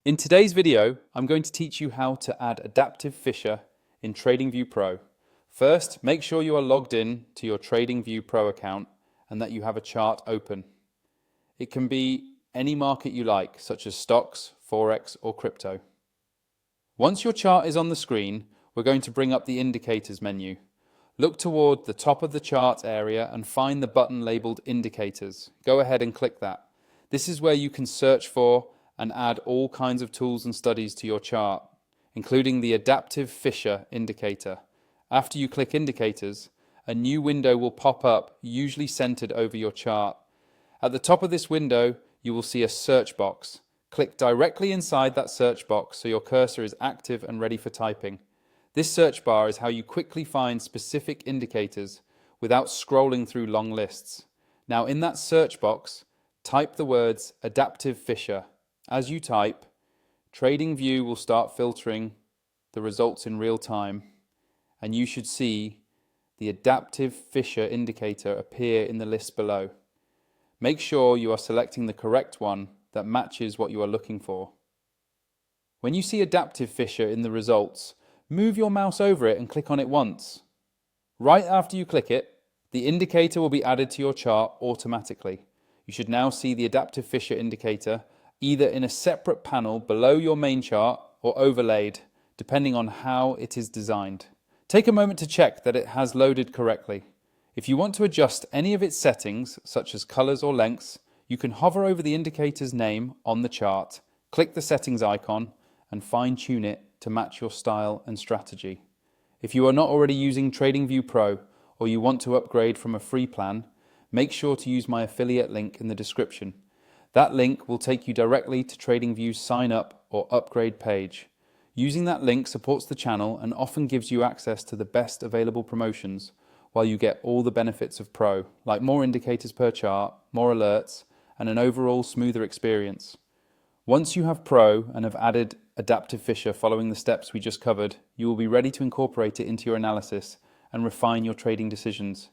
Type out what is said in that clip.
In today's video, I'm going to teach you how to add adaptive Fisher in TradingView Pro. First, make sure you are logged in to your TradingView Pro account and that you have a chart open. It can be any market you like, such as stocks, forex, or crypto. Once your chart is on the screen, we're going to bring up the indicators menu. Look toward the top of the chart area and find the button labeled indicators. Go ahead and click that. This is where you can search for and add all kinds of tools and studies to your chart, including the adaptive Fisher indicator. After you click indicators, a new window will pop up, usually centered over your chart. At the top of this window, you will see a search box. Click directly inside that search box so your cursor is active and ready for typing. This search bar is how you quickly find specific indicators without scrolling through long lists. Now in that search box, type the words adaptive Fisher. As you type, TradingView will start filtering the results in real time, and you should see the adaptive Fisher indicator appear in the list below. Make sure you are selecting the correct one that matches what you are looking for. When you see adaptive Fisher in the results, move your mouse over it and click on it once. Right after you click it, the indicator will be added to your chart automatically. You should now see the adaptive Fisher indicator either in a separate panel below your main chart or overlaid, depending on how it is designed. Take a moment to check that it has loaded correctly. If you want to adjust any of its settings, such as colors or lengths, you can hover over the indicator's name on the chart, click the settings icon, and fine-tune it to match your style and strategy. If you are not already using TradingView Pro or you want to upgrade from a free plan, make sure to use my affiliate link in the description. That link will take you directly to TradingView's sign up or upgrade page. Using that link supports the channel and often gives you access to the best available promotions while you get all the benefits of Pro, like more indicators per chart, more alerts, and an overall smoother experience. Once you have Pro and have added adaptive Fisher following the steps we just covered, you will be ready to incorporate it into your analysis and refine your trading decisions.